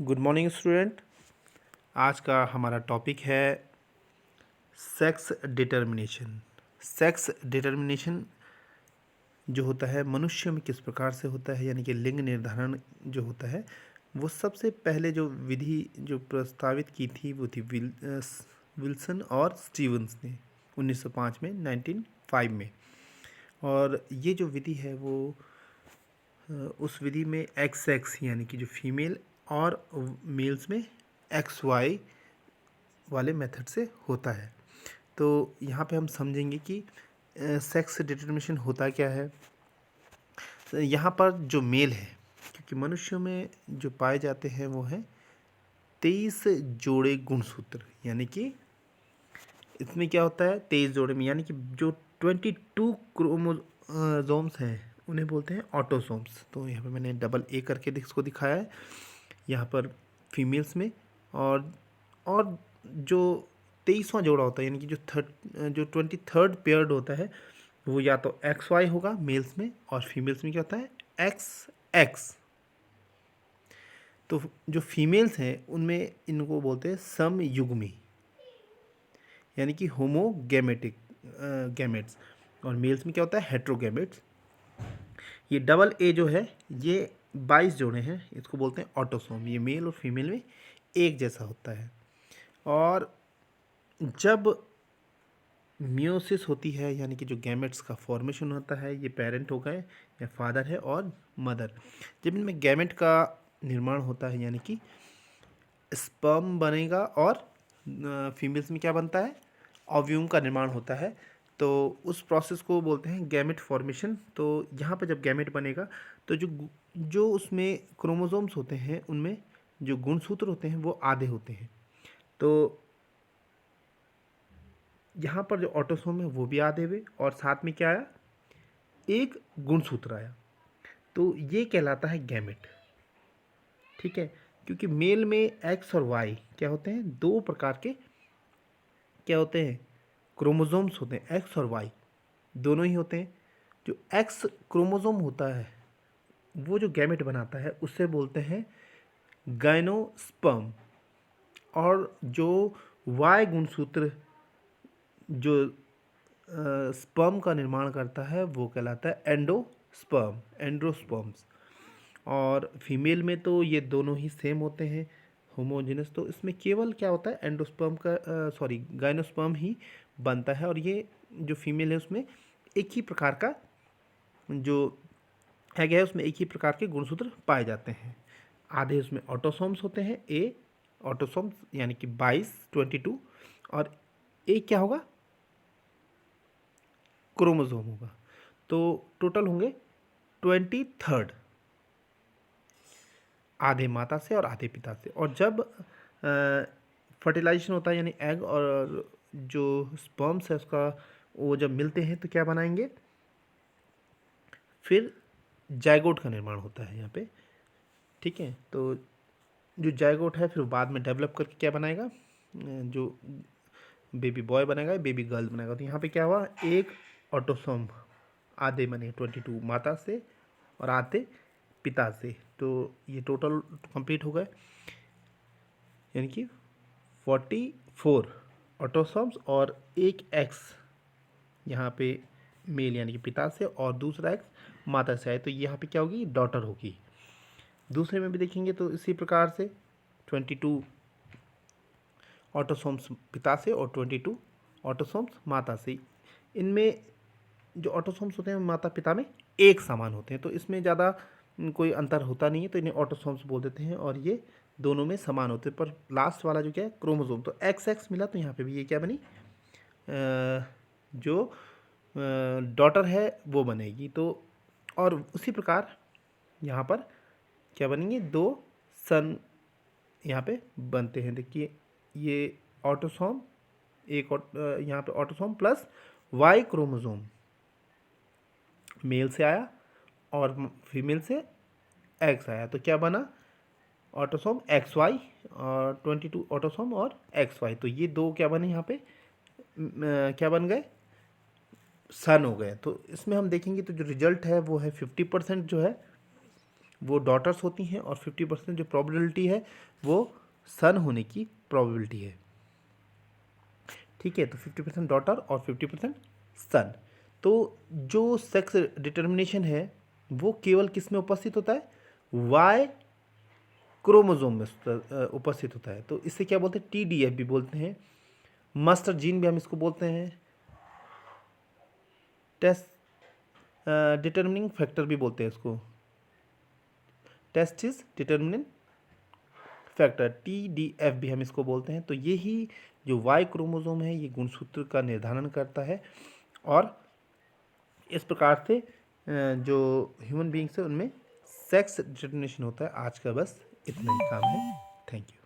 Good morning student. आज का हमारा टॉपिक है सेक्स डिटर्मिनेशन। सेक्स डिटर्मिनेशन जो होता है मनुष्य में किस प्रकार से होता है, यानी कि लिंग निर्धारण जो होता है वो सबसे पहले जो विधि जो प्रस्तावित की थी वो थी विल्सन और स्टीवंस ने 1905 में 1905 में। और ये जो विधि है वो उस विधि में एक्स एक्स यानी कि जो फीमेल और मेल्स में एक्स वाई वाले मेथड से होता है। तो यहाँ पे हम समझेंगे कि सेक्स डिटर्मिनेशन होता क्या है। यहाँ पर जो मेल है, क्योंकि मनुष्यों में जो पाए जाते हैं वो हैं 23 जोड़े गुणसूत्र, यानी कि इसमें क्या होता है 23 जोड़े में, यानी कि जो 22 क्रोमोसोम्स हैं उन्हें बोलते हैं ऑटोसोम्स। तो यहाँ पे मैंने डबल ए करके इसको दिखाया है यहाँ पर फीमेल्स में। और जो 23वां जोड़ा होता है, यानी कि जो 23rd पेयर्ड होता है वो या तो एक्स वाई होगा मेल्स में, और फीमेल्स में क्या होता है एक्स एक्स। तो जो फीमेल्स हैं उनमें इनको बोलते हैं समयुग्मी, यानी कि होमोगैमेटिक गैमेट्स, और मेल्स में क्या होता है हेट्रोगैमेट्स। ये डबल ए जो है ये 22 जोड़े हैं, इसको बोलते हैं ऑटोसोम। ये मेल और फीमेल में एक जैसा होता है। और जब मियोसिस होती है, यानी कि जो गैमेट्स का फॉर्मेशन होता है, ये पेरेंट हो गए या फादर है और मदर, जब इनमें गैमेट का निर्माण होता है यानी कि स्पर्म बनेगा, और फीमेल्स में क्या बनता है ओव्यूम का निर्माण होता है। तो उस प्रोसेस को बोलते हैं गैमेट फॉर्मेशन। तो यहाँ पर जब गैमेट बनेगा तो जो उसमें क्रोमोसोम्स होते हैं उनमें जो गुणसूत्र होते हैं वो आधे होते हैं। तो यहाँ पर जो ऑटोसोम है वो भी आधे हुए, और साथ में क्या आया एक गुणसूत्र आया। तो ये कहलाता है गैमेट। ठीक है, क्योंकि मेल में एक्स और वाई क्या होते हैं, दो प्रकार के क्या होते हैं क्रोमोसोम्स होते हैं, एक्स और वाई दोनों ही होते हैं। जो एक्स क्रोमोसोम होता है वो जो गैमेट बनाता है उससे बोलते हैं गाइनोस्पर्म, और जो वाई गुणसूत्र जो स्पर्म का निर्माण करता है वो कहलाता है एंडोस्पर्म्स। और फीमेल में तो ये दोनों ही सेम होते हैं होमोजेनस। तो इसमें केवल क्या होता है एंडोस्पर्म का गाइनोस्पर्म ही बनता है, और ये जो फीमेल है उसमें एक ही प्रकार का जो है क्या है उसमें एक ही प्रकार के गुणसूत्र पाए जाते हैं। आधे उसमें ऑटोसोम्स होते हैं, ए ऑटोसोम्स यानी कि 22 और एक क्या होगा क्रोमोसोम होगा। तो टोटल होंगे 23, आधे माता से और आधे पिता से। और जब फर्टिलाइजेशन होता है यानी एग और जो स्पर्म्स है उसका वो जब मिलते हैं तो क्या बनाएंगे, फिर जाइगोट का निर्माण होता है यहाँ पे। ठीक है, तो जो जाइगोट है फिर बाद में डेवलप करके क्या बनाएगा, जो बेबी बॉय बनेगा बेबी गर्ल बनेगा। तो यहाँ पे क्या हुआ एक ऑटोसोम आधे बने 22 माता से और आधे पिता से। तो ये टोटल कंप्लीट हो गए, यानी कि 44 ऑटोसोम्स और एक एक्स यहाँ पे मेल यानी कि पिता से, और दूसरा एक्स माता से आए। तो यहाँ पे क्या होगी डॉटर होगी। दूसरे में भी देखेंगे तो इसी प्रकार से 22 ऑटोसोम्स पिता से और 22 ऑटोसोम्स माता से। इनमें जो ऑटोसोम्स होते हैं माता पिता में एक समान होते हैं, तो इसमें ज़्यादा कोई अंतर होता नहीं है, तो इन्हें ऑटोसोम्स बोल देते हैं, और ये दोनों में समान होते हैं। पर लास्ट वाला जो क्या है क्रोमोसोम, तो एक्स एक्स मिला तो यहाँ पे भी ये क्या बनी जो डॉटर है वो बनेगी। तो और उसी प्रकार यहाँ पर क्या बनेंगे दो सन यहाँ पे बनते हैं। देखिए ये ऑटोसोम यहाँ पे autosome plus Y chromosome male से आया और फीमेल से एक्स आया, तो क्या बना ऑटोसोम एक्स वाई और 22 ऑटोसोम और एक्स वाई। तो ये दो क्या बने यहाँ पे क्या बन गए सन हो गए। तो इसमें हम देखेंगे तो जो रिजल्ट है वो है 50% जो है वो डॉटर्स होती हैं और 50% जो प्रोबेबिलिटी है वो सन होने की प्रोबेबिलिटी है। ठीक है, तो 50% डॉटर और 50% सन। तो जो सेक्स डिटर्मिनेशन है वो केवल किस में उपस्थित होता है? वाई क्रोमोसोम में उपस्थित होता है। तो इसे क्या बोलते हैं? TDF भी बोलते हैं, मास्टर जीन भी हम इसको बोलते हैं, टेस्ट डिटर्मिनिंग फैक्टर भी बोलते हैं इसको, टेस्टिस डिटर्मिनिंग फैक्टर TDF भी हम इसको बोलते हैं। तो यही जो वाई क्रोमोसोम है ये गुणसूत्र का निर्धारण करता है और इस प्रकार से जो ह्यूमन बीइंग्स है उनमें सेक्स डिटर्मिनेशन होता है। आज का बस इतना ही काम है। Thank you.